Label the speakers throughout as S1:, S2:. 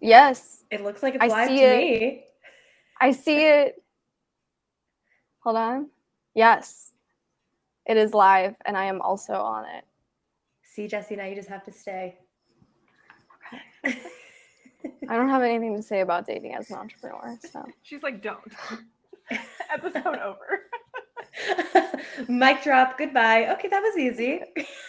S1: Yes,
S2: It looks like it's
S1: I
S2: live
S1: see
S2: to
S1: it.
S2: me.
S1: I see it. Hold on. Yes, it is live, and I am also on it.
S2: See, Jesse, now you just have to stay.
S1: Okay. I don't have anything to say about dating as an entrepreneur, so.
S3: She's like, don't. Episode over.
S2: Mic drop. Goodbye. Okay, that was easy.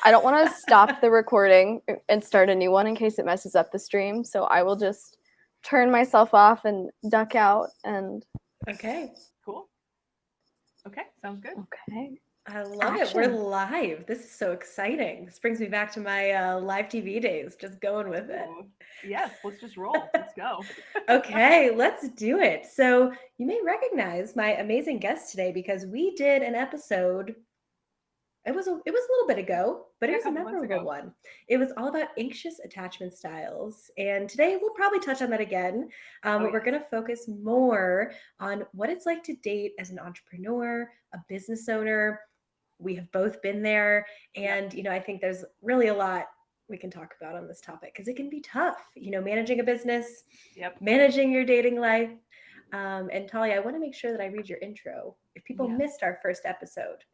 S1: I don't want to stop the recording and start a new one in case it messes up the stream, so I will just turn myself off and duck out and.
S2: Okay.
S3: Cool. Okay, sounds good.
S1: Okay.
S2: I love it. We're live. This is so exciting. This brings me back to my live TV days, just going with it.
S3: Ooh, yes, let's just roll. Let's go.
S2: Okay, let's do it. So you may recognize my amazing guest today because we did an episode. It was a little bit ago, but it was a memorable one. It was all about anxious attachment styles, and today we'll probably touch on that again. We're going to focus more on what it's like to date as an entrepreneur, a business owner. We have both been there, and I think there's really a lot we can talk about on this topic because it can be tough. Managing a business, managing your dating life. And Talia, I want to make sure that I read your intro. If people missed our first episode,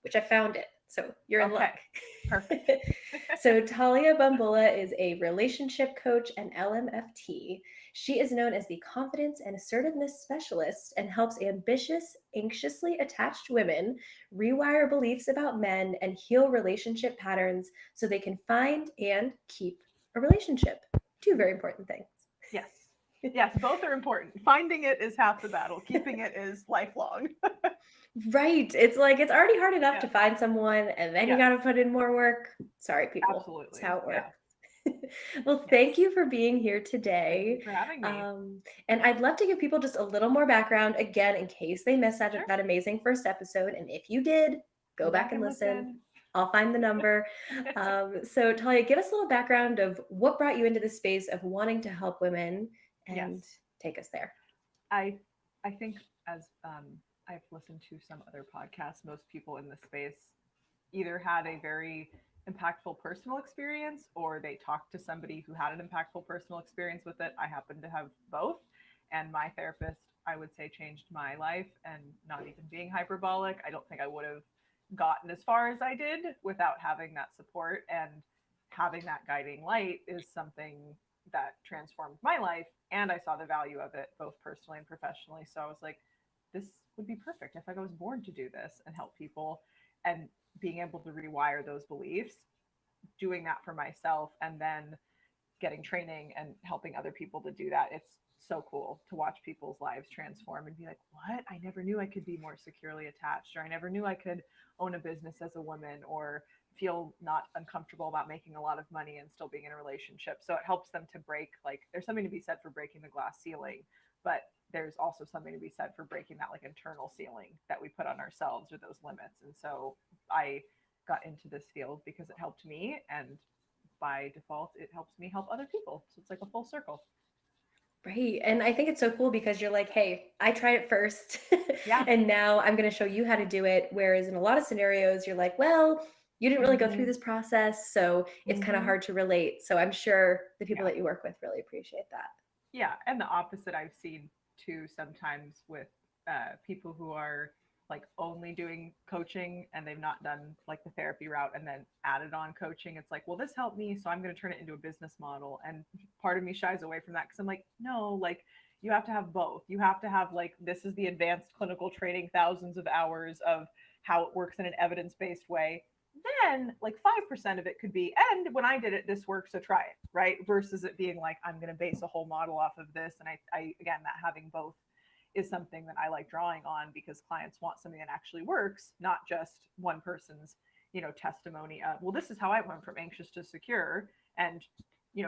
S2: which I found it. So you're in luck.
S3: Perfect.
S2: So Talia Bombola is a relationship coach and LMFT. She is known as the confidence and assertiveness specialist and helps ambitious, anxiously attached women rewire beliefs about men and heal relationship patterns so they can find and keep a relationship. Two very important things.
S3: Yes. Yes, both are important. Finding it is half the battle. Keeping it is lifelong.
S2: Right. It's like it's already hard enough to find someone, and then you got to put in more work. Sorry, people.
S3: Absolutely.
S2: That's how it works. Well, thank you for being here today.
S3: Thank you for having me.
S2: And I'd love to give people just a little more background, again, in case they missed that amazing first episode. And if you did, go back and listen. I'll find the number. So, Talia, give us a little background of what brought you into the space of wanting to help women and take us there.
S3: I think as I've listened to some other podcasts, most people in this space either had a very impactful personal experience or they talked to somebody who had an impactful personal experience with it. I happen to have both. And my therapist, I would say, changed my life, and not even being hyperbolic, I don't think I would have gotten as far as I did without having that support. And having that guiding light is something that transformed my life. And I saw the value of it both personally and professionally. So I was like, this would be perfect. I feel like I was born to do this and help people, and being able to rewire those beliefs, doing that for myself, and then getting training and helping other people to do that. It's so cool to watch people's lives transform and be like, what? I never knew I could be more securely attached, or I never knew I could own a business as a woman, or feel not uncomfortable about making a lot of money and still being in a relationship. So it helps them to break, like, there's something to be said for breaking the glass ceiling, but there's also something to be said for breaking that like internal ceiling that we put on ourselves, or those limits. And so I got into this field because it helped me, and by default it helps me help other people. So it's like a full circle.
S2: Right. And I think it's so cool because you're like, hey, I tried it first. And now I'm going to show you how to do it. Whereas in a lot of scenarios, you're like, well, you didn't really go through this process, so it's kind of hard to relate. So I'm sure the people that you work with really appreciate that.
S3: Yeah. And the opposite I've seen too sometimes with people who are like only doing coaching and they've not done like the therapy route and then added on coaching. It's like, well, this helped me, so I'm going to turn it into a business model. And part of me shies away from that because I'm like, no, like you have to have both. You have to have like, this is the advanced clinical training, thousands of hours of how it works in an evidence-based way. Then like 5% of it could be, and when I did it, this worked, so try it, right? Versus it being like, I'm going to base a whole model off of this. And I again, that having both is something that I like drawing on, because clients want something that actually works, not just one person's, testimony of, well, this is how I went from anxious to secure, and,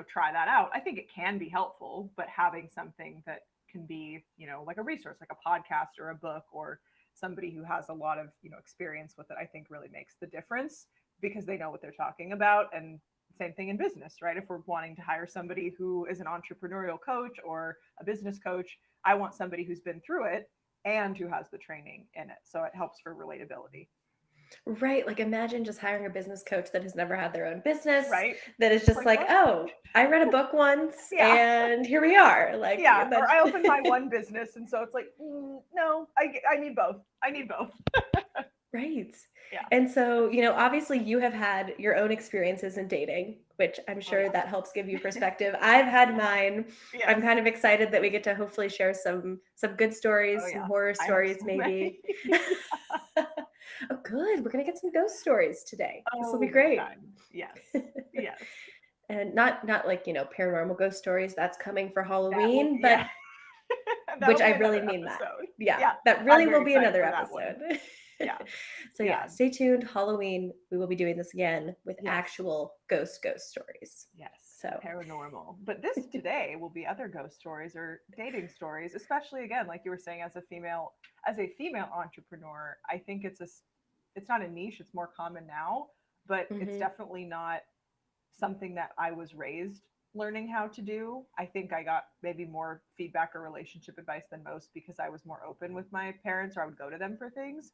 S3: try that out. I think it can be helpful, but having something that can be, like a resource, like a podcast or a book, or somebody who has a lot of, experience with it, I think really makes the difference, because they know what they're talking about. And same thing in business, right? If we're wanting to hire somebody who is an entrepreneurial coach or a business coach, I want somebody who's been through it and who has the training in it. So it helps for relatability.
S2: Right. Like imagine just hiring a business coach that has never had their own business,
S3: Right?
S2: that is just like,
S3: what?
S2: oh, I read a book once
S3: Yeah.
S2: and here we are. Like,
S3: Yeah. Or I opened my one business. And so it's like, no, I need both. I need both.
S2: Right.
S3: Yeah.
S2: And so, obviously you have had your own experiences in dating, which I'm sure that helps give you perspective. I've had mine.
S3: Yes.
S2: I'm kind of excited that we get to hopefully share some good stories, some horror
S3: I have
S2: stories
S3: so
S2: maybe. Oh, good. We're going to get some ghost stories today. This will be
S3: big
S2: great.
S3: time. Yes. Yes.
S2: And not like, paranormal ghost stories. That's coming for
S3: That
S2: Halloween,
S3: will,
S2: but
S3: That'll
S2: which I
S3: be
S2: really
S3: another
S2: mean that.
S3: episode.
S2: Yeah, that really
S3: I'm
S2: will
S3: very
S2: be
S3: excited
S2: another
S3: for that one.
S2: episode.
S3: Yeah.
S2: So
S3: Yeah.
S2: stay tuned. Halloween, we will be doing this again with
S3: Yes.
S2: actual ghost stories.
S3: Yes.
S2: So
S3: Paranormal. But this today will be other ghost stories or dating stories, especially again, like you were saying, as a female entrepreneur, I think it's not a niche, it's more common now, but it's definitely not something that I was raised learning how to do. I think I got maybe more feedback or relationship advice than most because I was more open with my parents, or I would go to them for things.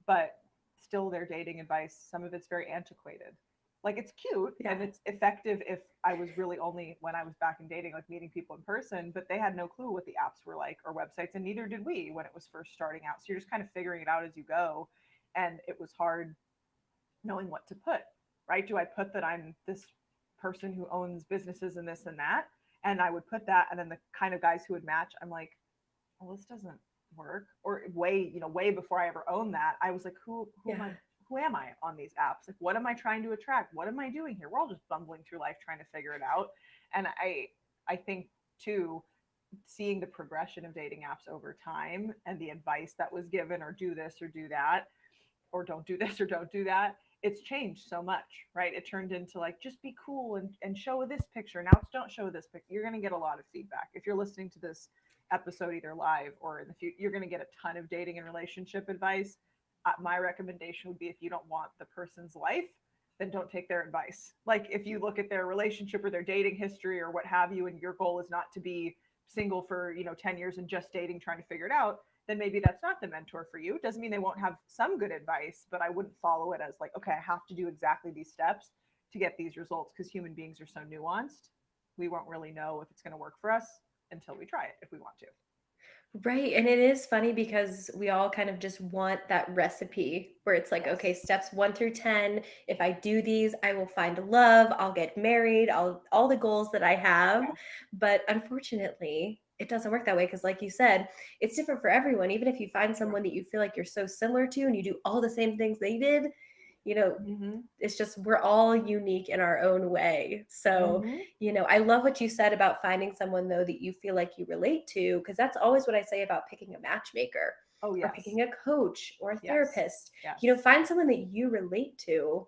S3: But still, their dating advice, some of it's very antiquated. Like it's cute and it's effective if I was really only when I was back in dating, like meeting people in person, but they had no clue what the apps were like or websites, and neither did we when it was first starting out. So you're just kind of figuring it out as you go. And it was hard knowing what to put, right? Do I put that I'm this person who owns businesses and this and that? And I would put that, and then the kind of guys who would match, I'm like, well, this doesn't work. Or way before I ever owned that, I was like, who am I on these apps? Like, what am I trying to attract? What am I doing here? We're all just bumbling through life trying to figure it out. And I think too, seeing the progression of dating apps over time and the advice that was given, or do this or do that, or don't do this or don't do that, it's changed so much, right? It turned into like, just be cool and show this picture. Now it's don't show this picture. You're going to get a lot of feedback. If you're listening to this episode either live or in the future, you're going to get a ton of dating and relationship advice. My recommendation would be, if you don't want the person's life, then don't take their advice. Like if you look at their relationship or their dating history or what have you, and your goal is not to be single for 10 years and just dating, trying to figure it out, then maybe that's not the mentor for you. Doesn't mean they won't have some good advice, but I wouldn't follow it as like, okay, I have to do exactly these steps to get these results, because human beings are so nuanced. We won't really know if it's going to work for us until we try it, if we want to.
S2: Right. And it is funny because we all kind of just want that recipe where it's like, okay, steps 1 through 10. If I do these, I will find love, I'll get married, all the goals that I have. But unfortunately, it doesn't work that way, because like you said, it's different for everyone. Even if you find someone that you feel like you're so similar to and you do all the same things they did, it's just, we're all unique in our own way. So, I love what you said about finding someone though that you feel like you relate to, because that's always what I say about picking a matchmaker or picking a coach or a therapist. Find someone that you relate to,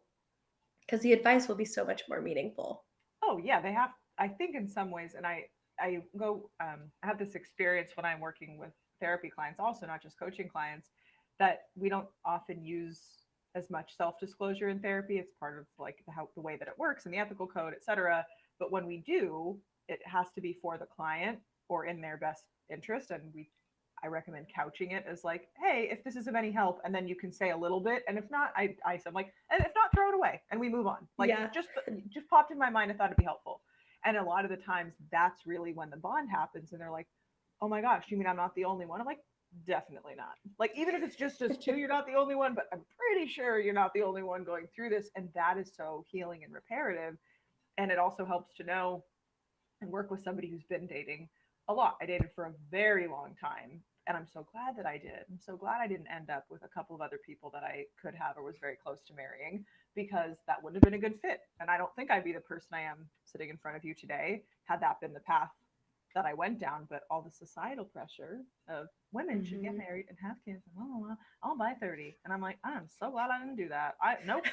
S2: because the advice will be so much more meaningful.
S3: Oh yeah, they have. I think in some ways, and I go. I have this experience when I'm working with therapy clients, also not just coaching clients, that we don't often use as much self-disclosure in therapy. It's part of like the way that it works and the ethical code, etc. But when we do, it has to be for the client or in their best interest. And I recommend couching it as like, hey, if this is of any help, and then you can say a little bit, and if not, I'm like, and if not, throw it away and we move on. Like just popped in my mind, I thought it'd be helpful. And a lot of the times that's really when the bond happens, and they're like, oh my gosh, you mean I'm not the only one? I'm like, definitely not. Like even if it's just us two, you're not the only one, but I'm pretty sure you're not the only one going through this. And that is so healing and reparative. And it also helps to know and work with somebody who's been dating a lot. I dated for a very long time, and I'm so glad that I did. I'm so glad I didn't end up with a couple of other people that I could have or was very close to marrying, because that wouldn't have been a good fit. And I don't think I'd be the person I am sitting in front of you today had that been the path that I went down. But all the societal pressure of women should get married and have kids, and I'll by 30. And I'm like, I'm so glad I didn't do that. Nope,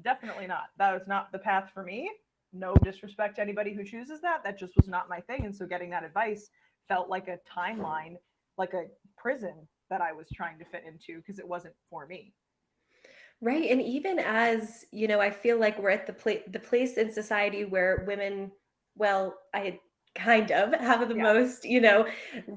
S3: definitely not. That was not the path for me. No disrespect to anybody who chooses that. That just was not my thing. And so getting that advice felt like a timeline, like a prison that I was trying to fit into, because it wasn't for me.
S2: Right. And even as, I feel like we're at the place in society where women, well, I kind of have the
S3: Yeah.
S2: most,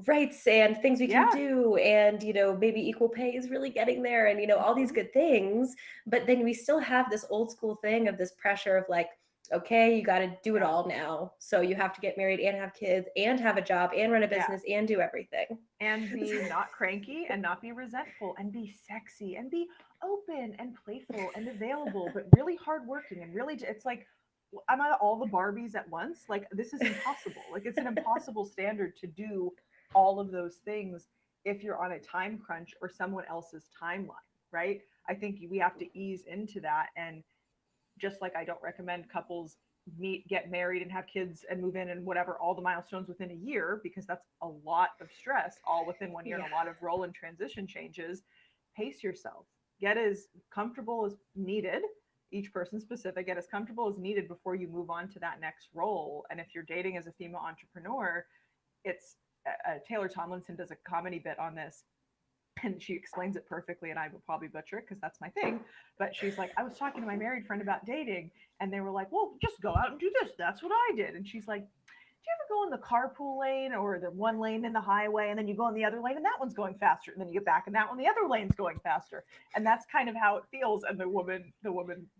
S2: rights and things we can
S3: Yeah.
S2: do. And, maybe equal pay is really getting there and, all these good things. But then we still have this old school thing of this pressure of like, okay, you got to do it
S3: Yeah.
S2: all now. So you have to get married and have kids and have a job and run a
S3: Yeah.
S2: business and do everything.
S3: And be not cranky and not be resentful and be sexy and be open and playful and available, but really hardworking and really, it's like, I'm at all the Barbies at once. Like, this is impossible. Like, it's an impossible standard to do all of those things if you're on a time crunch or someone else's timeline, right? I think we have to ease into that. And just like I don't recommend couples meet, get married, and have kids and move in and whatever, all the milestones within a year, because that's a lot of stress all within 1 year and a lot of role and transition changes. Pace yourself. Get as comfortable as needed. Each person specific, get as comfortable as needed before you move on to that next role. And if you're dating as a female entrepreneur, it's Taylor Tomlinson does a comedy bit on this, and she explains it perfectly, and I will probably butcher it because that's my thing. But she's like, I was talking to my married friend about dating, and they were like, well, just go out and do this. That's what I did. And she's like, do you ever go in the carpool lane or the one lane in the highway, and then you go in the other lane and that one's going faster, and then you get back and that one, the other lane's going faster? And that's kind of how it feels. And the woman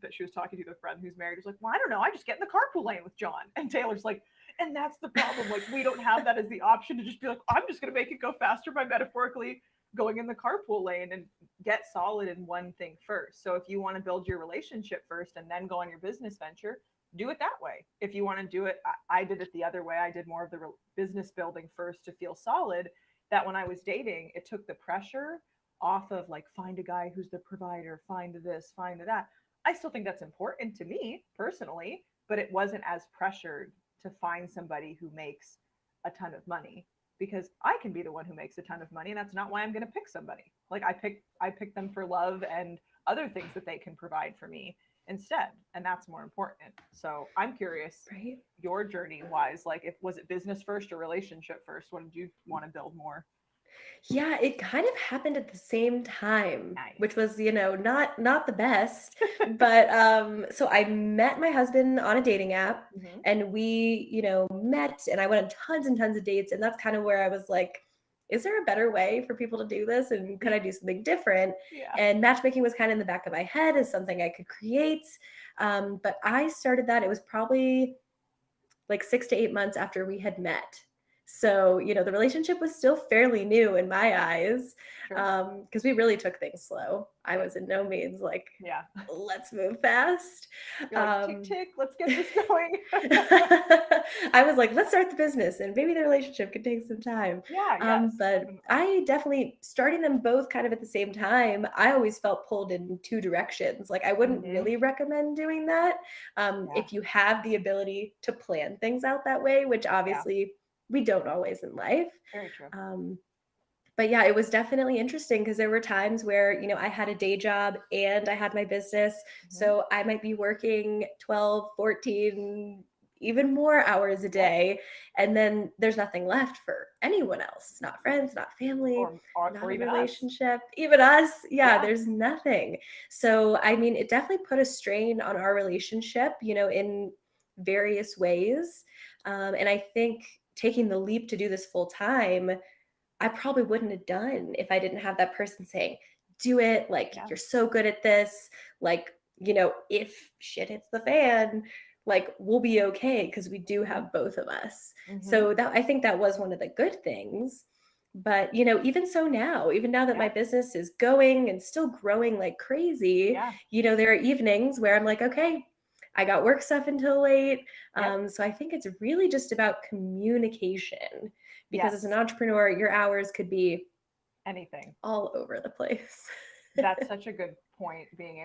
S3: that she was talking to, the friend who's married, was like, well, I don't know, I just get in the carpool lane with John. And Taylor's like, and that's the problem. Like, we don't have that as the option to just be like, I'm just going to make it go faster by metaphorically going in the carpool lane, and get solid in one thing first. So if you want to build your relationship first and then go on your business venture, do it that way. If you want to do it, I did it the other way. I did more of the business building first to feel solid. That when I was dating, it took the pressure off of like, find a guy who's the provider, find this, find that. I still think that's important to me personally, but it wasn't as pressured to find somebody who makes a ton of money, because I can be the one who makes a ton of money, and that's not why I'm going to pick somebody. Like, I pick them for love and other things that they can provide for me instead, and that's more important. So I'm curious,
S2: Right?
S3: your journey wise, like, was it business first or relationship first? What did you want to build more?
S2: Yeah, it kind of happened at the same time,
S3: Nice.
S2: which was, not the best. But so I met my husband on a dating app,
S3: Mhm.
S2: and we, met, and I went on tons and tons of dates, and that's kind of where I was like, is there a better way for people to do this, and could I do something different?
S3: Yeah.
S2: And matchmaking was kind of in the back of my head as something I could create. But I started that, it was probably like 6 to 8 months after we had met. So, the relationship was still fairly new in my eyes,
S3: Sure.
S2: because we really took things slow. I was in no means like,
S3: Yeah.
S2: let's move fast.
S3: You're like, tick, tick, let's get this going.
S2: I was like, let's start the business, and maybe the relationship could take some time.
S3: Yeah, yes.
S2: But
S3: Definitely.
S2: I definitely, starting them both kind of at the same time, I always felt pulled in two directions. Like, I wouldn't really recommend doing that. If you have the ability to plan things out that way, which obviously we don't always in life.
S3: Very true.
S2: But yeah, it was definitely interesting because there were times where, I had a day job and I had my business. So I might be working 12, 14, even more hours a day. And then there's nothing left for anyone else, not friends, not family, not a
S3: even
S2: relationship, even us.
S3: Yeah.
S2: There's nothing. So, I mean, it definitely put a strain on our relationship, in various ways. And I think taking the leap to do this full time, I probably wouldn't have done if I didn't have that person saying, do it. Like, you're so good at this. Like, if shit hits the fan, like, we'll be okay because we do have both of us. So I think that was one of the good things. But, even so now, even now that my business is going and still growing like crazy, there are evenings where I'm like, okay, I got work stuff until late. So I think it's really just about communication, because as an entrepreneur, your hours could be
S3: anything,
S2: all over the place.
S3: That's such a good point. Being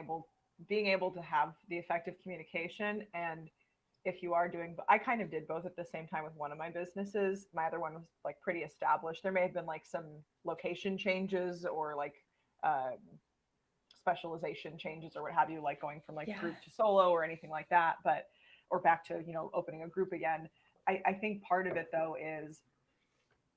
S3: able to have the effective communication. And if you are doing, I kind of did both at the same time with one of my businesses. My other one was like pretty established. There may have been like some location changes or like specialization changes or what have you, like going from like group to solo or anything like that, or back to, opening a group again. I think part of it though is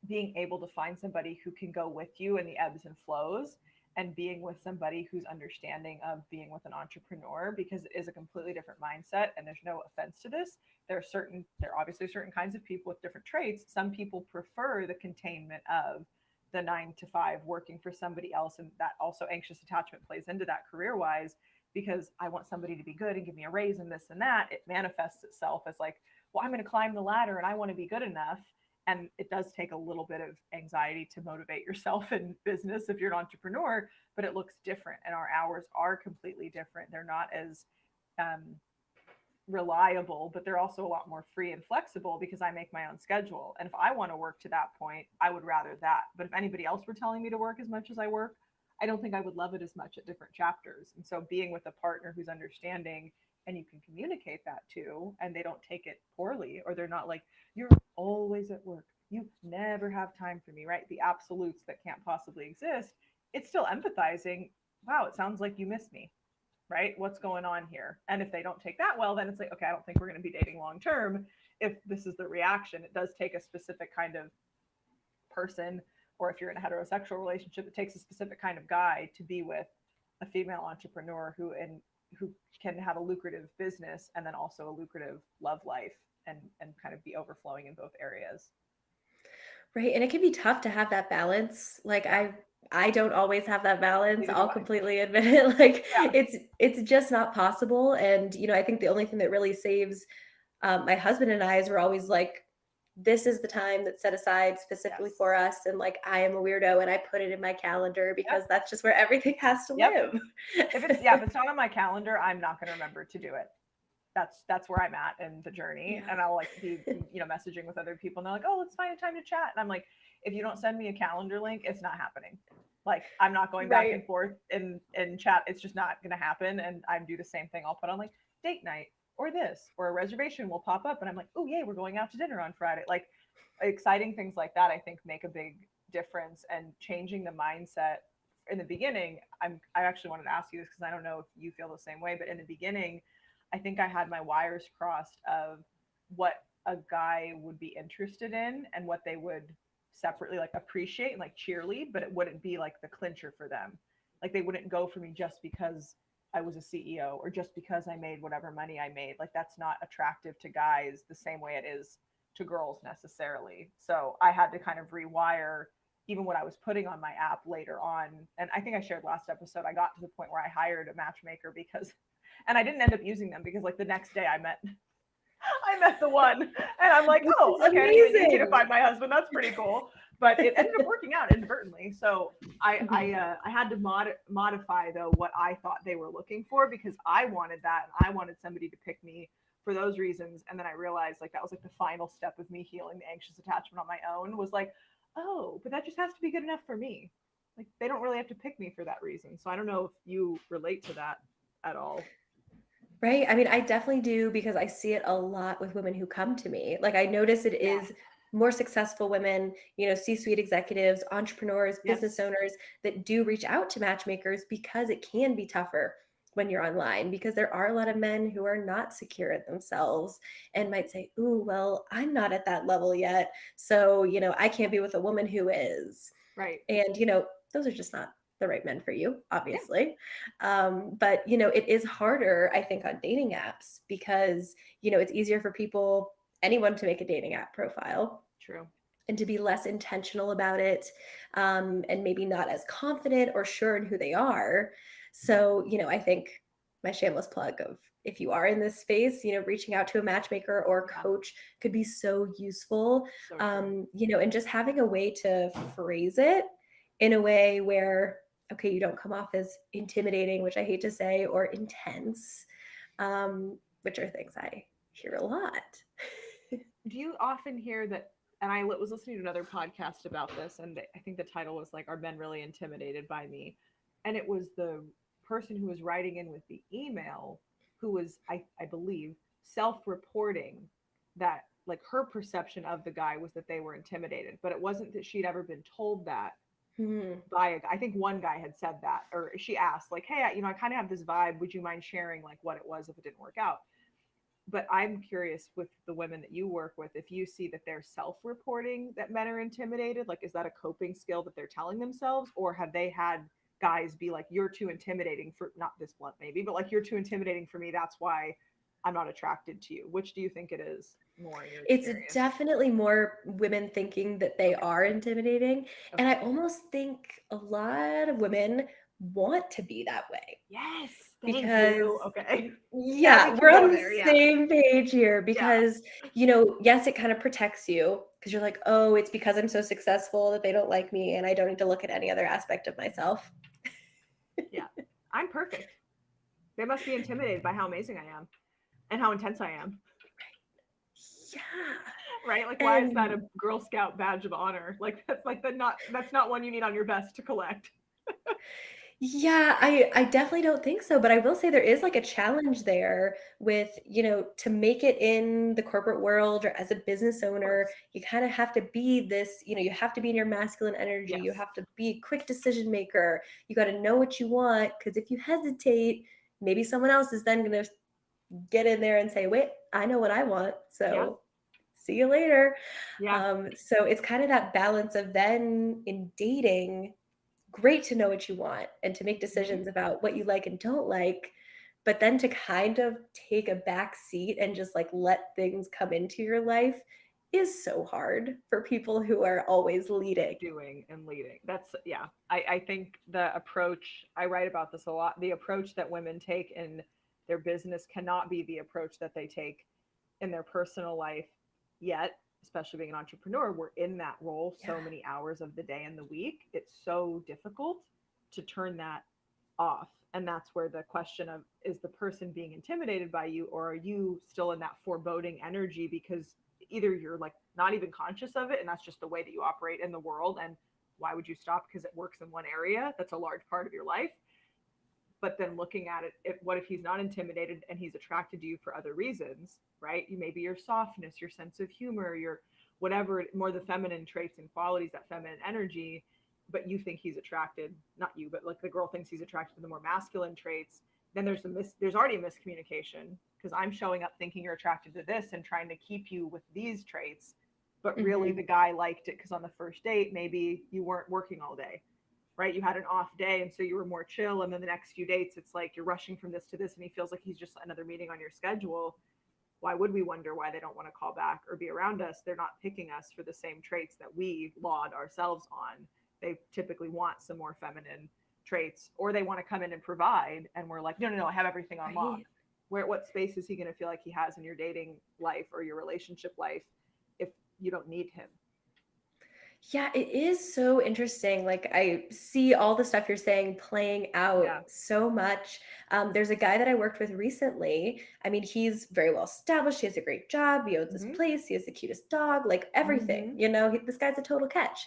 S3: being able to find somebody who can go with you in the ebbs and flows and being with somebody who's understanding of being with an entrepreneur, because it is a completely different mindset. And there's no offense to this. There are obviously certain kinds of people with different traits. Some people prefer the containment of the 9 to 5 working for somebody else. And that also anxious attachment plays into that career wise, because I want somebody to be good and give me a raise and this and that. It manifests itself as like, well, I'm going to climb the ladder and I want to be good enough. And it does take a little bit of anxiety to motivate yourself in business if you're an entrepreneur, but it looks different and our hours are completely different. They're not as reliable, but they're also a lot more free and flexible because I make my own schedule. And if I want to work to that point, I would rather that. But if anybody else were telling me to work as much as I work, I don't think I would love it as much at different chapters. And so being with a partner who's understanding and you can communicate that to, and they don't take it poorly, or they're not like, you're always at work, you never have time for me, right? The absolutes that can't possibly exist. It's still empathizing. Wow, it sounds like you miss me, right? What's going on here? And if they don't take that well, then it's like, okay, I don't think we're going to be dating long term. If this is the reaction, it does take a specific kind of person, or if you're in a heterosexual relationship, it takes a specific kind of guy to be with a female entrepreneur who can have a lucrative business and then also a lucrative love life, and kind of be overflowing in both areas.
S2: Right. And it can be tough to have that balance. Like I don't always have that balance. I'll completely admit it. Like it's just not possible. And, I think the only thing that really saves my husband and I is we're always like, this is the time that's set aside specifically for us. And like, I am a weirdo and I put it in my calendar because that's just where everything has to live.
S3: If it's not on my calendar, I'm not going to remember to do it. That's where I'm at in the journey. And I'll like be, messaging with other people and they're like, oh, let's find a time to chat. And I'm like, if you don't send me a calendar link, it's not happening. Like, I'm not going back and forth in chat. It's just not going to happen. And I do the same thing. I'll put on like date night or this, or a reservation will pop up and I'm like, oh yay, we're going out to dinner on Friday. Like, exciting things like that, I think, make a big difference. And changing the mindset in the beginning, I actually wanted to ask you this because I don't know if you feel the same way, but in the beginning, I think I had my wires crossed of what a guy would be interested in and what they would separately like appreciate and like cheerlead, but it wouldn't be like the clincher for them. Like, they wouldn't go for me just because I was a CEO or just because I made whatever money I made. Like, that's not attractive to guys the same way it is to girls necessarily. So I had to kind of rewire even what I was putting on my app later on. And I think I shared last episode, I got to the point where I hired a matchmaker because, and I didn't end up using them because like the next day I met the one and I'm like, oh, okay, I didn't even need to find my husband. That's pretty cool. But it ended up working out inadvertently. So I had to modify though what I thought they were looking for, because I wanted that and I wanted somebody to pick me for those reasons. And then I realized like that was like the final step of me healing the anxious attachment on my own, was like, oh, but that just has to be good enough for me. Like, they don't really have to pick me for that reason. So I don't know if you relate to that at all.
S2: Right. I mean, I definitely do, because I see it a lot with women who come to me. Like, I notice it is more successful women, C-suite executives, entrepreneurs, business owners that do reach out to matchmakers, because it can be tougher when you're online, because there are a lot of men who are not secure at themselves and might say, ooh, well, I'm not at that level yet. So, I can't be with a woman who is.
S3: Right.
S2: And, those are just not the right men for you, obviously. But, it is harder, I think, on dating apps because, it's easier for anyone to make a dating app profile.
S3: True.
S2: And to be less intentional about it, and maybe not as confident or sure in who they are. So, I think my shameless plug of, if you are in this space, reaching out to a matchmaker or coach could be so useful.
S3: So
S2: and just having a way to phrase it in a way where, okay, you don't come off as intimidating, which I hate to say, or intense, which are things I hear a lot.
S3: Do you often hear that? And I was listening to another podcast about this, and I think the title was like, "Are Men Really Intimidated by Me?" And it was the person who was writing in with the email who was, I believe, self-reporting that like her perception of the guy was that they were intimidated, but it wasn't that she'd ever been told that by a guy. I think one guy had said that, or she asked like, hey, I kind of have this vibe. Would you mind sharing like what it was if it didn't work out? But I'm curious with the women that you work with, if you see that they're self-reporting that men are intimidated, like, is that a coping skill that they're telling themselves, or have they had guys be like, you're too intimidating for, not this blunt maybe, but like, you're too intimidating for me, that's why I'm not attracted to you? Which do you think it is more in your
S2: It's
S3: experience?
S2: definitely more women thinking that they are intimidating. And I almost think a lot of women want to be that way.
S3: Yes, thank
S2: Because
S3: you. Okay.
S2: yeah,
S3: we can
S2: we're
S3: go
S2: on the
S3: there, yeah.
S2: same page here because, you know, yes, it kind of protects you because you're like, oh, it's because I'm so successful that they don't like me and I don't need to look at any other aspect of myself.
S3: Yeah, I'm perfect. They must be intimidated by how amazing I am and how intense I am.
S2: Yeah.
S3: Right? Like, why is that
S2: And
S3: a Girl Scout badge of honor? Like, that's not one you need on your vest to collect.
S2: yeah, I definitely don't think so, but I will say there is like a challenge there with, you know, to make it in the corporate world or as a business owner, you kind of have to be this, you know, you have to be in your masculine energy. You
S3: Yes.
S2: have to be a quick decision maker. You got to know what you want because if you hesitate, maybe someone else is then going to get in there and say, "Wait, I know what I want." So, see you later.
S3: Yeah.
S2: So it's kind of that balance of then in dating, great to know what you want and to make decisions about what you like and don't like, but then to kind of take a back seat and just like let things come into your life is so hard for people who are always leading.
S3: Doing and leading. That's, yeah. I think the approach, I write about this a lot, the approach that women take in their business cannot be the approach that they take in their personal life yet, especially being an entrepreneur. We're in that role so many hours of the day and the week. It's so difficult to turn that off. And that's where the question of, is the person being intimidated by you, or are you still in that foreboding energy because either you're like not even conscious of it and that's just the way that you operate in the world, and why would you stop because it works in one area that's a large part of your life? But then looking at it, what if he's not intimidated and he's attracted to you for other reasons, right? You maybe your softness, your sense of humor, your whatever, more the feminine traits and qualities, that feminine energy, but you think he's attracted, not you, but like the girl thinks he's attracted to the more masculine traits. Then there's already a miscommunication because I'm showing up thinking you're attracted to this and trying to keep you with these traits, but really the guy liked it because on the first date maybe you weren't working all day, right? You had an off day and so you were more chill, and then the next few dates it's like you're rushing from this to this and he feels like he's just another meeting on your schedule. Why would we wonder why they don't want to call back or be around us? They're not picking us for the same traits that we laud ourselves on. They typically want some more feminine traits, or they want to come in and provide, and we're like, no, I have everything on lock. What space is he going to feel like he has in your dating life or your relationship life if you don't need him?
S2: Yeah, it is so interesting. Like I see all the stuff you're saying playing out so much. There's a guy that I worked with recently. I mean, he's very well established. He has a great job. He owns his place. He has the cutest dog, like everything, you know, this guy's a total catch.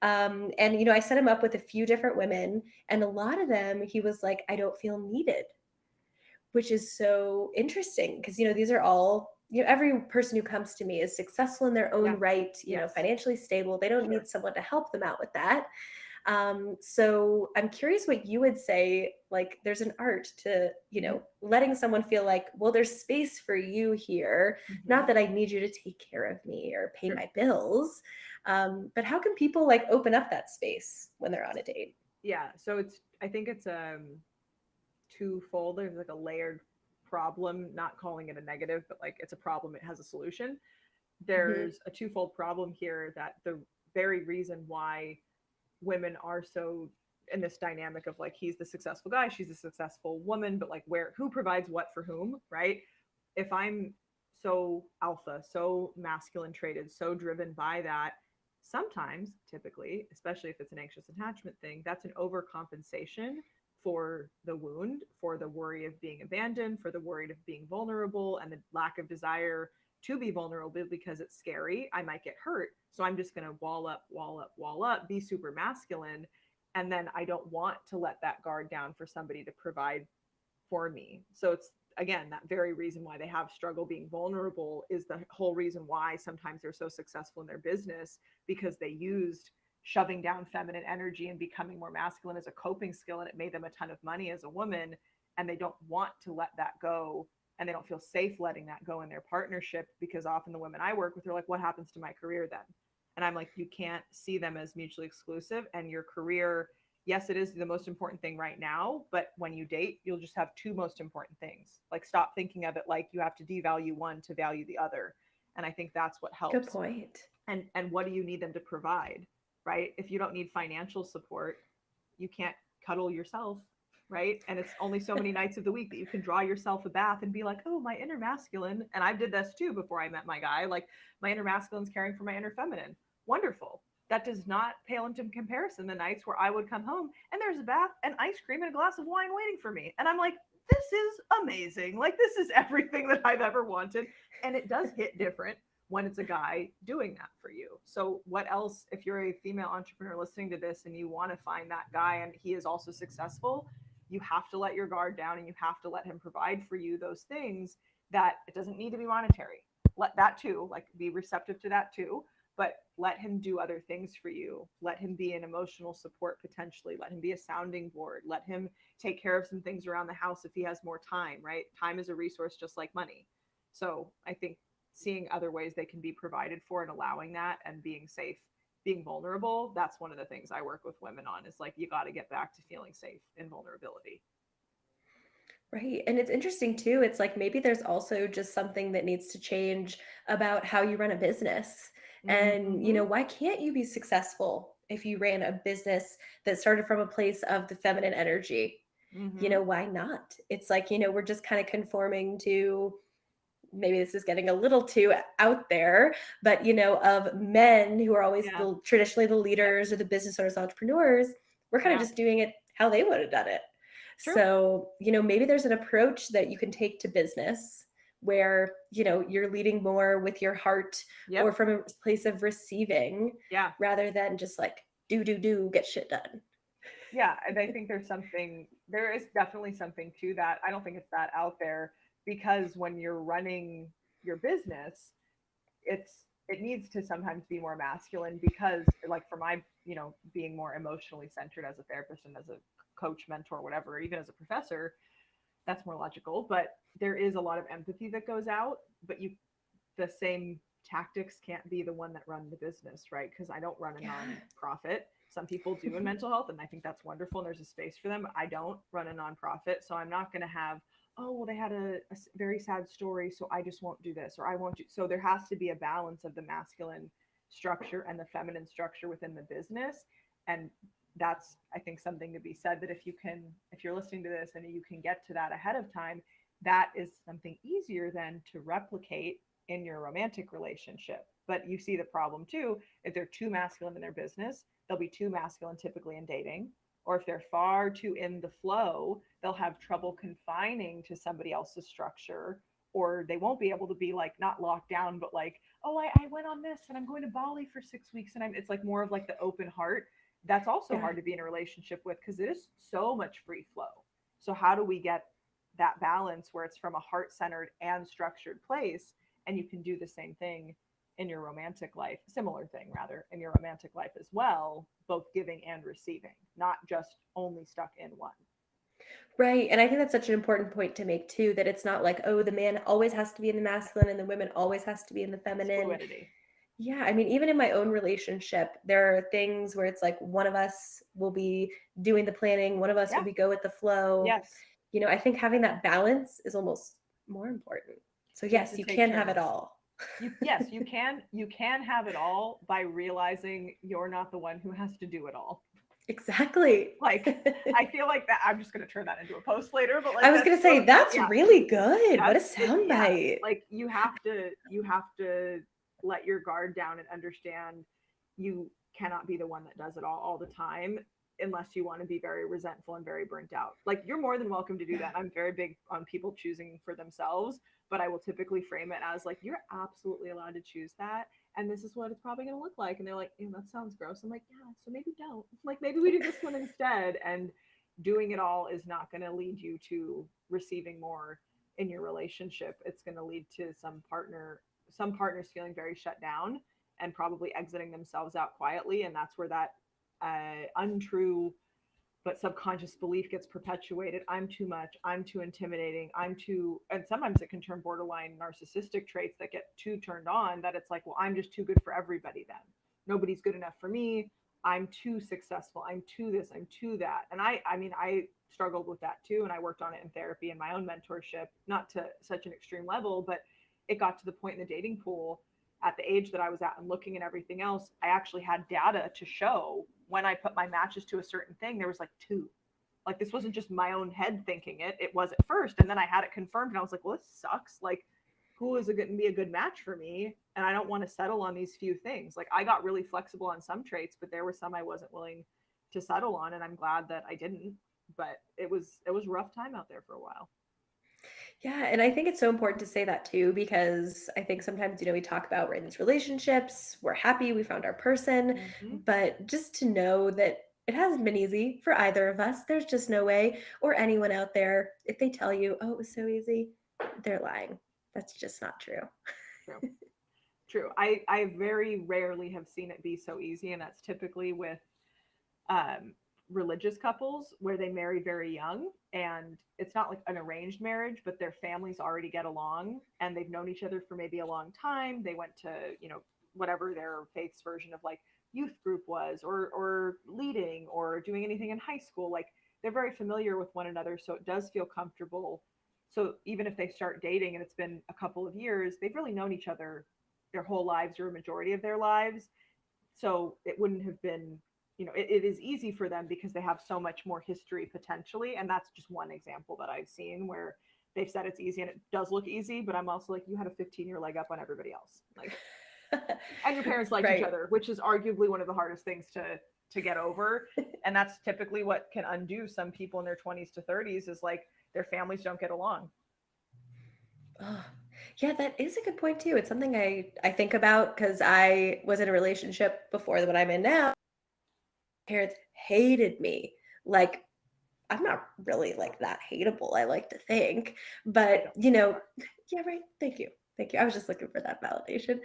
S2: And, you know, I set him up with a few different women, and a lot of them, he was like, I don't feel needed, which is so interesting because, you know, these are all, you know, every person who comes to me is successful in their own right, you know, financially stable. They don't need someone to help them out with that. So I'm curious what you would say, like there's an art to, you know, letting someone feel like, well, there's space for you here. Not that I need you to take care of me or pay my bills. But how can people like open up that space when they're on a date?
S3: Yeah. So I think it's twofold. There's like a layered problem, not calling it a negative, but like it's a problem, it has a solution. There's a twofold problem here, that the very reason why women are so in this dynamic of like, he's the successful guy, she's a successful woman, but like who provides what for whom, right? If I'm so alpha, so masculine traded, so driven by that, sometimes, typically, especially if it's an anxious attachment thing, that's an overcompensation for the wound, for the worry of being abandoned, for the worry of being vulnerable, and the lack of desire to be vulnerable because it's scary. I might get hurt. So I'm just going to wall up, be super masculine. And then I don't want to let that guard down for somebody to provide for me. So it's, again, that very reason why they have struggle being vulnerable is the whole reason why sometimes they're so successful in their business, because they used shoving down feminine energy and becoming more masculine as a coping skill, and it made them a ton of money as a woman, and they don't want to let that go, and they don't feel safe letting that go in their partnership, because often the women I work with are like, what happens to my career then? And I'm like, you can't see them as mutually exclusive, and your career yes, it is the most important thing right now, but when you date, you'll just have two most important things. Like, stop thinking of it like you have to devalue one to value the other. And I think that's what helps.
S2: Good point.
S3: And what do you need them to provide, right? If you don't need financial support, you can't cuddle yourself, right? And it's only so many nights of the week that you can draw yourself a bath and be like, oh, my inner masculine. And I did this too before I met my guy. Like, my inner masculine's caring for my inner feminine. Wonderful. That does not pale into comparison the nights where I would come home and there's a bath and ice cream and a glass of wine waiting for me. And I'm like, this is amazing. Like, this is everything that I've ever wanted. And it does hit different when it's a guy doing that for you. So what else, if you're a female entrepreneur listening to this and you want to find that guy and he is also successful, you have to let your guard down and you have to let him provide for you those things. That it doesn't need to be monetary. Let that too, like, be receptive to that too, but let him do other things for you. Let him be an emotional support potentially. Let him be a sounding board. Let him take care of some things around the house if he has more time, right? Time is a resource just like money. So I think seeing other ways they can be provided for and allowing that and being safe, being vulnerable, that's one of the things I work with women on, is like, you got to get back to feeling safe in vulnerability.
S2: Right. And it's interesting too. It's like maybe there's also just something that needs to change about how you run a business. And, you know, why can't you be successful if you ran a business that started from a place of the feminine energy? You know, why not? It's like, you know, we're just kind of conforming to, maybe this is getting a little too out there, but, you know, of men who are always traditionally the leaders or the business owners, entrepreneurs. We're kind of just doing it how they would have done it. True. So, you know, maybe there's an approach that you can take to business where, you know, you're leading more with your heart or from a place of receiving rather than just like do, get shit done.
S3: Yeah. And I think there is definitely something to that. I don't think it's that out there, because when you're running your business, it needs to sometimes be more masculine, because like, for my, you know, being more emotionally centered as a therapist and as a coach, mentor, whatever, even as a professor, that's more logical. But there is a lot of empathy that goes out, but the same tactics can't be the one that run the business, right? Because I don't run a non-profit. Some people do in mental health, and I think that's wonderful, and there's a space for them. I don't run a nonprofit, so I'm not going to have, oh, well, they had a very sad story, so I just won't do this, or I won't do. So there has to be a balance of the masculine structure and the feminine structure within the business. And that's, I think, something to be said, that if you're listening to this and you can get to that ahead of time, that is something easier than to replicate in your romantic relationship. But you see the problem too, if they're too masculine in their business, they'll be too masculine typically in dating. Or if they're far too in the flow, they'll have trouble confining to somebody else's structure, or they won't be able to be like, not locked down, but like, oh, I went on this and I'm going to Bali for 6 weeks. And it's like more of like the open heart. That's also hard to be in a relationship with, because it is so much free flow. So how do we get that balance where it's from a heart-centered and structured place, and you can do the same thing in your romantic life, similar thing rather, in your romantic life as well, both giving and receiving, not just only stuck in one.
S2: Right. And I think that's such an important point to make too, that it's not like, oh, the man always has to be in the masculine and the women always has to be in the feminine.
S3: Fluidity.
S2: Yeah. I mean, even in my own relationship, there are things where it's like one of us will be doing the planning, one of us will be go with the flow.
S3: Yes.
S2: You know, I think having that balance is almost more important. So yes, you can have it all.
S3: Yes, you can have it all by realizing you're not the one who has to do it all.
S2: Exactly.
S3: Like, I feel like that, I'm just going to turn that into a post later, but like,
S2: I was going to say, that's really good. What a soundbite.
S3: Like, you have to let your guard down and understand you cannot be the one that does it all the time, unless you want to be very resentful and very burnt out. Like, you're more than welcome to do that. I'm very big on people choosing for themselves, but I will typically frame it as like, you're absolutely allowed to choose that, and this is what it's probably going to look like. And they're like, that sounds gross. I'm like, yeah, so maybe don't. Like, maybe we do this one instead. And doing it all is not going to lead you to receiving more in your relationship. It's going to lead to some partners feeling very shut down and probably exiting themselves out quietly. And that's where that untrue but subconscious belief gets perpetuated. I'm too much. I'm too intimidating. And sometimes it can turn borderline narcissistic traits that get too turned on, that it's like, well, I'm just too good for everybody then. Nobody's good enough for me. I'm too successful, I'm too this, I'm too that. And I mean, I struggled with that too, and I worked on it in therapy and my own mentorship, not to such an extreme level, but it got to the point in the dating pool at the age that I was at and looking at everything else, I actually had data to show when I put my matches to a certain thing, there was like 2. Like, this wasn't just my own head thinking it. It was at first. And then I had it confirmed and I was like, well, this sucks. Like, who is going to be a good match for me? And I don't want to settle on these few things. Like, I got really flexible on some traits, but there were some I wasn't willing to settle on. And I'm glad that I didn't, but it was rough time out there for a while.
S2: Yeah, and I think it's so important to say that too, because I think sometimes, we talk about we're in these relationships, we're happy, we found our person, but just to know that it hasn't been easy for either of us. There's just no way, or anyone out there, if they tell you, oh, it was so easy, they're lying. That's just not true.
S3: True. I very rarely have seen it be so easy, and that's typically with religious couples where they marry very young, and it's not like an arranged marriage, but their families already get along and they've known each other for maybe a long time. They went to, whatever their faith's version of like youth group was, or leading or doing anything in high school. Like, they're very familiar with one another, so it does feel comfortable. So even if they start dating and it's been a couple of years, they've really known each other their whole lives or a majority of their lives. So it wouldn't have been, it is easy for them because they have so much more history potentially. And that's just one example that I've seen where they've said it's easy, and it does look easy, but I'm also like, you had a 15-year leg up on everybody else. Like, and your parents liked each other, which is arguably one of the hardest things to get over. And that's typically what can undo some people in their 20s to 30s, is like their families don't get along.
S2: Oh, yeah, that is a good point too. It's something I think about because I was in a relationship before the one I'm in now. Parents hated me. Like, I'm not really like that hateable, I like to think, but yeah, right. Thank you. I was just looking for that validation.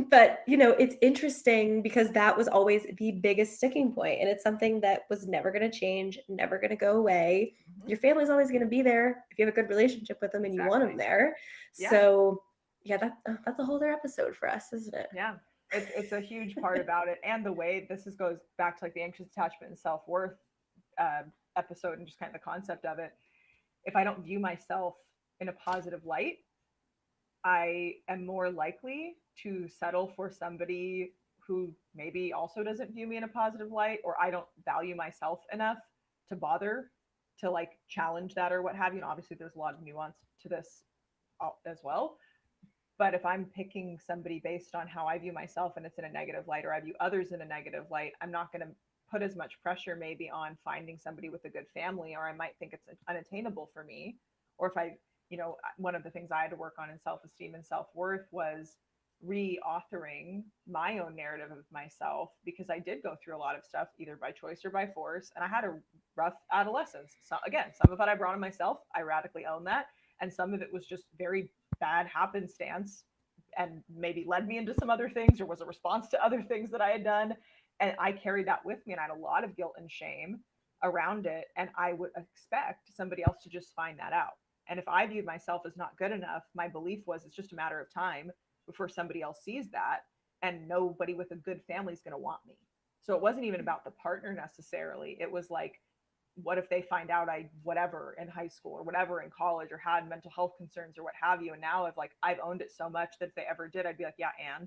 S2: But it's interesting because that was always the biggest sticking point, and it's something that was never going to change, never going to go away. Your family's always going to be there if you have a good relationship with them and you want them there. Yeah. So yeah, that's a whole other episode for us, isn't it?
S3: Yeah. It's a huge part about it. And the way goes back to like the anxious attachment and self-worth episode, and just kind of the concept of it. If I don't view myself in a positive light, I am more likely to settle for somebody who maybe also doesn't view me in a positive light, or I don't value myself enough to bother to like challenge that or what have you. And obviously there's a lot of nuance to this as well. But if I'm picking somebody based on how I view myself and it's in a negative light, or I view others in a negative light, I'm not going to put as much pressure maybe on finding somebody with a good family, or I might think it's unattainable for me. Or if I, one of the things I had to work on in self-esteem and self-worth was reauthoring my own narrative of myself, because I did go through a lot of stuff either by choice or by force, and I had a rough adolescence. So again, some of it I brought on myself, I radically own that, and some of it was just very bad happenstance and maybe led me into some other things or was a response to other things that I had done. And I carried that with me, and I had a lot of guilt and shame around it. And I would expect somebody else to just find that out. And if I viewed myself as not good enough, my belief was it's just a matter of time before somebody else sees that, and nobody with a good family is going to want me. So it wasn't even about the partner necessarily. It was like, what if they find out I whatever in high school or whatever in college, or had mental health concerns or what have you. And now I've owned it so much that if they ever did, I'd be like, yeah, and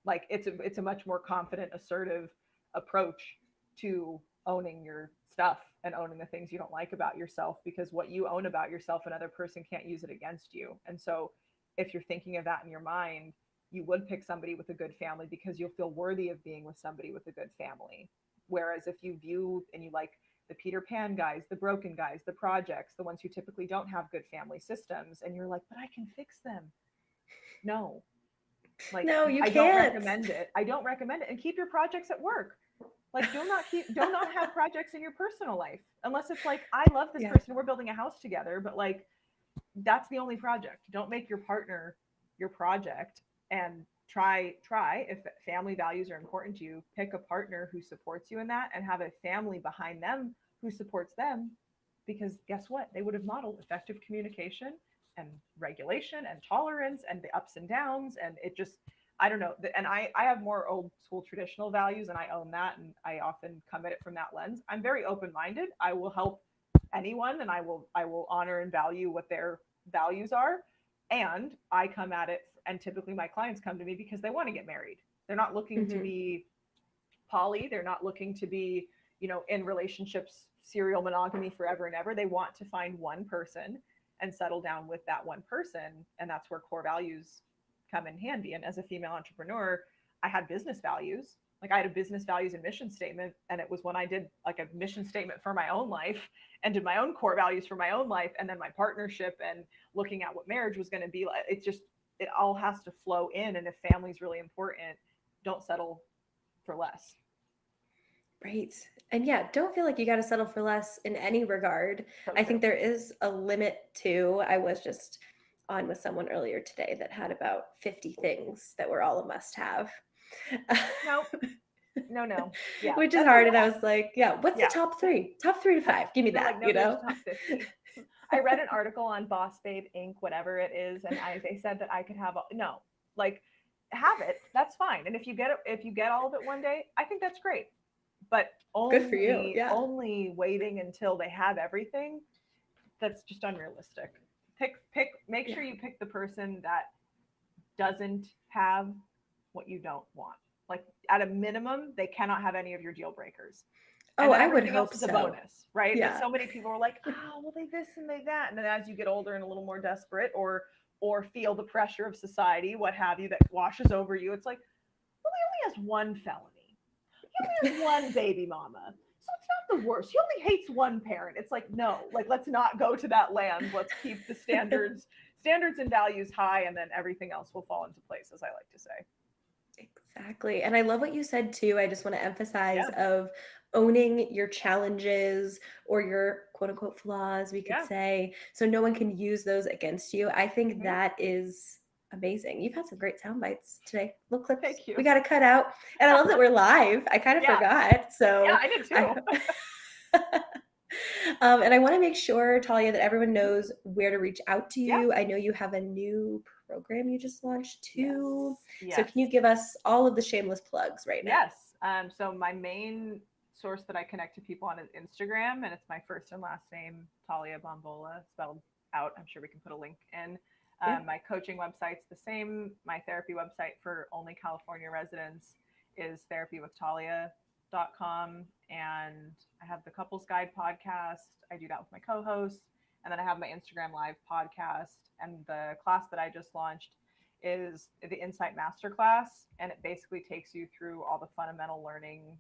S3: like, it's a much more confident, assertive approach to owning your stuff and owning the things you don't like about yourself, because what you own about yourself, another person can't use it against you. And so if you're thinking of that in your mind, you would pick somebody with a good family because you'll feel worthy of being with somebody with a good family. Whereas if you view and you like the Peter Pan guys, the broken guys, the projects, the ones who typically don't have good family systems, and you're like, but I can fix them. No, like, no, you can't. Don't recommend it. I don't recommend it. And keep your projects at work. Like, do not have projects in your personal life, unless it's like, I love this person, we're building a house together, but like, that's the only project. Don't make your partner your project. And try if family values are important to you, pick a partner who supports you in that, and have a family behind them who supports them, because guess what? They would have modeled effective communication and regulation and tolerance and the ups and downs. And it just, I don't know. And I have more old school traditional values, and I own that, and I often come at it from that lens. I'm very open-minded. I will help anyone, and I will honor and value what their values are. And I come at it, and typically my clients come to me because they want to get married. They're not looking to be poly. They're not looking to be, in relationships, serial monogamy forever and ever. They want to find one person and settle down with that one person. And that's where core values come in handy. And as a female entrepreneur, I had business values. Like I had a business values and mission statement. And it was when I did like a mission statement for my own life and did my own core values for my own life. And then my partnership and looking at what marriage was going to be like. It all has to flow in. And if family's really important, don't settle for less.
S2: Right. And yeah, don't feel like you got to settle for less in any regard. I think there is a limit too. I was just on with someone earlier today that had about 50 things that were all a must have.
S3: No. Yeah.
S2: Which is hard. And I was like, what's the top 3? Top 3 to 5. Give me that,
S3: like, no, top 50. I read an article on Boss Babe Inc., whatever it is, and they said that I could have have it. That's fine. And if you get all of it one day, I think that's great. But only,
S2: good for you. Yeah.
S3: Only waiting until they have everything, that's just unrealistic. Make sure you pick the person that doesn't have what you don't want. Like at a minimum, they cannot have any of your deal breakers.
S2: Oh, I would hope so.
S3: A bonus, right?
S2: Yeah.
S3: But so many people are like, oh, well, they this and they that. And then as you get older and a little more desperate or feel the pressure of society, what have you, that washes over you, it's like, well, he only has one felony. He only has one baby mama. So it's not the worst. He only hates one parent. It's like, no, let's not go to that land. Let's keep the standards and values high, and then everything else will fall into place, as I like to say.
S2: Exactly. And I love what you said too. I just want to emphasize of owning your challenges or your quote unquote flaws, we could say, so no one can use those against you. I think that is amazing. You've had some great sound bites today. Little clips.
S3: Thank you.
S2: We got to cut out. And I love that we're live. I kind of forgot. So
S3: yeah, I did too.
S2: And I want to make sure, Talia, that everyone knows where to reach out to you. I know you have a new program you just launched too.
S3: Yes.
S2: So can you give us all of the shameless plugs right now?
S3: Yes. So my main source that I connect to people on is Instagram, and it's my first and last name, Talia Bombola, spelled out. I'm sure we can put a link in. My coaching website's the same. My therapy website for only California residents is therapywithtalia.com. And I have the Couples Guide podcast. I do that with my co-host. And then I have my Instagram Live podcast. And the class that I just launched is the Insight Masterclass. And it basically takes you through all the fundamental learning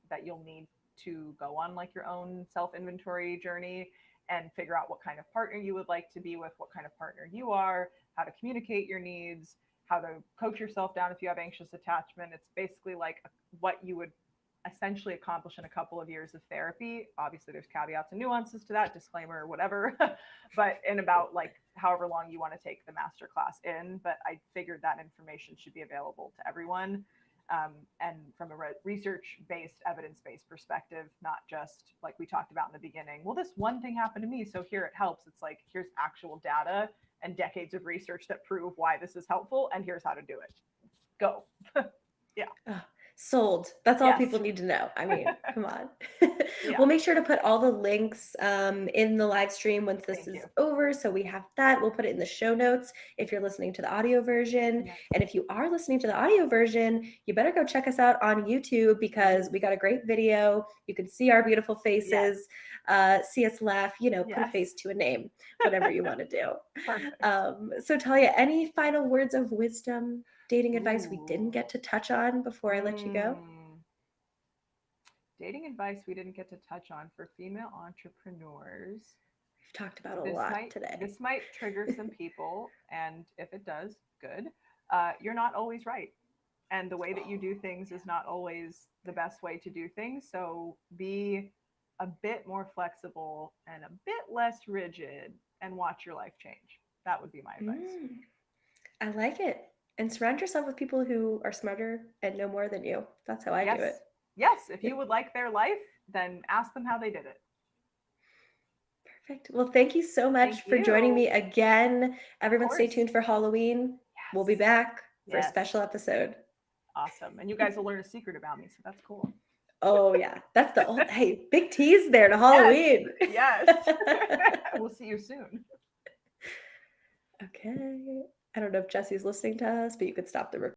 S3: that you'll need to go on like your own self-inventory journey and figure out what kind of partner you would like to be with, what kind of partner you are, how to communicate your needs, how to coach yourself down if you have anxious attachment. It's basically like what you would essentially accomplish in a couple of years of therapy. Obviously, there's caveats and nuances to that, disclaimer or whatever, but in about like however long you want to take the master class in. But I figured that information should be available to everyone. And from a research-based, evidence-based perspective, not just like we talked about in the beginning, well, this one thing happened to me, so here it helps. It's like, here's actual data and decades of research that prove why this is helpful, and here's how to do it. Go.
S2: Sold. That's all people need to know. I mean, come on. We'll make sure to put all the links in the live stream once this is over. So we have that. We'll put it in the show notes if you're listening to the audio version. Yeah. And if you are listening to the audio version, you better go check us out on YouTube because we got a great video. You can see our beautiful faces, see us laugh, put a face to a name, whatever you want to do. So Talia, any final words of wisdom? Dating advice we didn't get to touch on before I let you go?
S3: Dating advice we didn't get to touch on for female entrepreneurs.
S2: We've talked about a lot today.
S3: This might trigger some people, and if it does, good. You're not always right. And the way that you do things is not always the best way to do things. So be a bit more flexible and a bit less rigid and watch your life change. That would be my advice.
S2: I like it. And surround yourself with people who are smarter and know more than you. That's how I do it.
S3: Yes. If you would like their life, then ask them how they did it.
S2: Perfect. Well, thank you so much for joining me again. Everyone stay tuned for Halloween. Yes. We'll be back. for a special episode.
S3: Awesome. And you guys will learn a secret about me, so that's cool.
S2: Oh yeah, that's the old, hey, big tease there to Halloween.
S3: Yes. We'll see you soon.
S2: Okay. I don't know if Jesse's listening to us, but you could stop the recording.